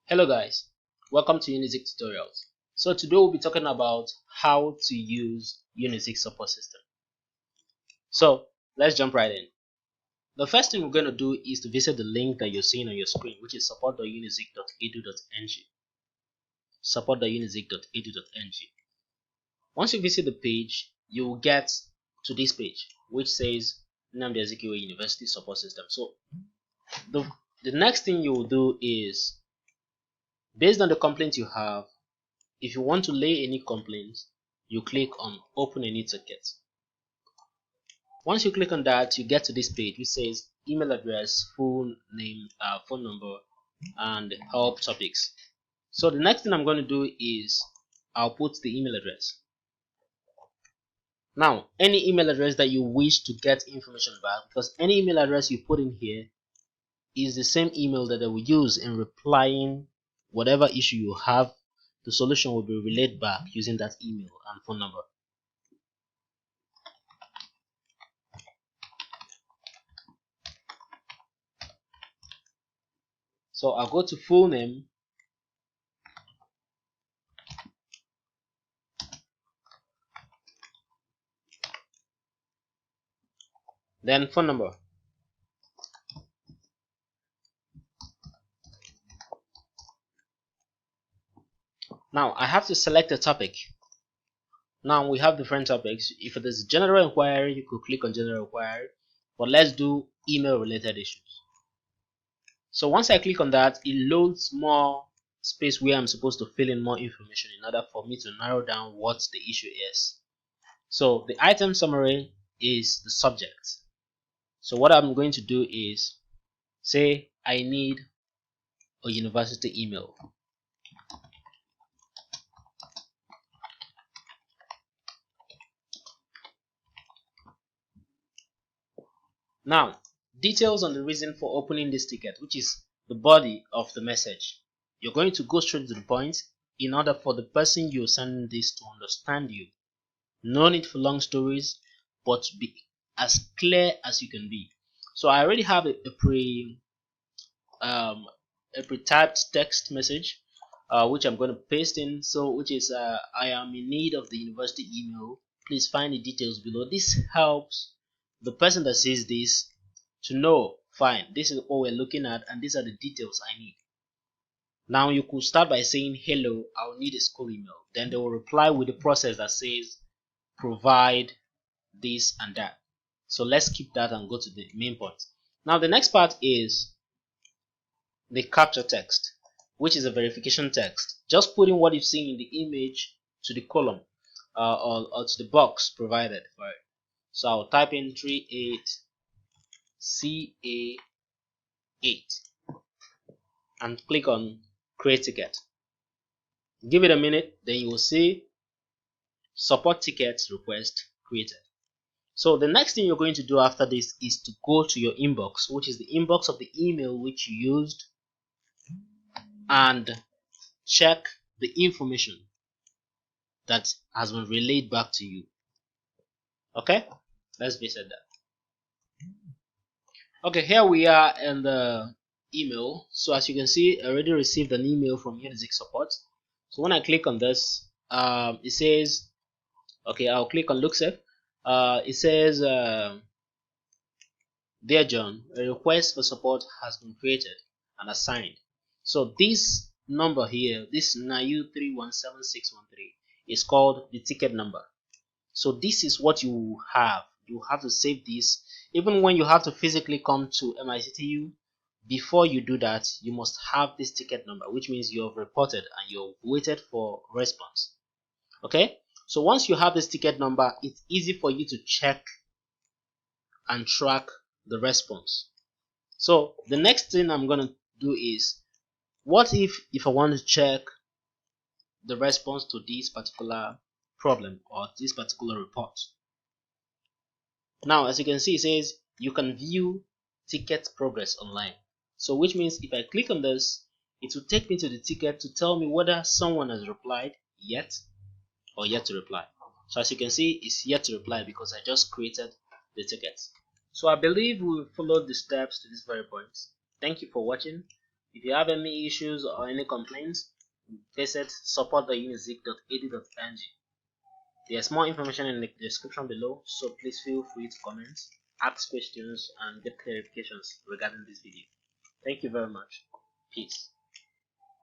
Hello guys, welcome to UNIZIK tutorials. So today we'll be talking about how to use UNIZIK support system. So let's jump right in. The first thing we're going to do is to visit the link that you're seeing on your screen, which is support.unizik.edu.ng. support.unizik.edu.ng. Once you visit the page, you will get to this page, which says Nnamdi Azikiwe University support system. So the next thing you will do is, based on the complaint you have, if you want to lay any complaints, you click on open a new ticket. Once you click on that, you get to this page which says email address, full name, phone number, and help topics. So the next thing I'm going to do is I'll put the email address. Now, any email address that you wish to get information back, because any email address you put in here is the same email that they will use in replying whatever issue you have. The solution will be relayed back using that email and phone number. So I'll go to full name, then phone number. Now I have to select a topic. Now we have different topics. If it is general inquiry, you could click on general inquiry, but let's do email related issues. So once I click on that, it loads more space where I'm supposed to fill in more information in order for me to narrow down what the issue is. So the item summary is the subject. So what I'm going to do is say I need a university email. Now, details on the reason for opening this ticket, which is the body of the message. You're going to go straight to the point in order for the person you're sending this to understand you. No need for long stories, but be as clear as you can be. So I already have a pre-typed text message, which I'm going to paste in. So which is I am in need of the university email. Please find the details below. This helps the person that sees this to know, fine, this is what we're looking at and these are the details I need. Now you could start by saying, hello, I'll need a school email. Then they will reply with the process that says provide this and that. So let's keep that and go to the main point. Now the next part is the capture text, which is a verification text. Just putting what you've seen in the image to the column or to the box provided for it. So I'll type in 38CA8 and click on create ticket. Give it a minute, then you will see support tickets request created. So the next thing you're going to do after this is to go to your inbox, which is the inbox of the email which you used, and check the information that has been relayed back to you. Okay, let's visit that. Okay, here we are in the email. So as you can see, I already received an email from UNIZIK support. So when I click on this, it says, okay, I'll click on look safe. It says, dear John, a request for support has been created and assigned. So this number here, this NAU317613, is called the ticket number. So this is what you have. You have to save this. Even when you have to physically come to MICTU, before you do that, you must have this ticket number, which means you have reported and you've waited for response. Okay, so once you have this ticket number, it's easy for you to check and track the response. So the next thing I'm going to do is, what if I want to check the response to this particular problem or this particular report? Now as you can see, it says you can view ticket progress online. So which means if I click on this, it will take me to the ticket to tell me whether someone has replied yet or yet to reply. So as you can see, it's yet to reply because I just created the ticket. So I believe we followed the steps to this very point. Thank you for watching. If you have any issues or any complaints, visit support.unizik.edu.ng. There's more information in the description below, so please feel free to comment, ask questions, and get clarifications regarding this video. Thank you very much. Peace.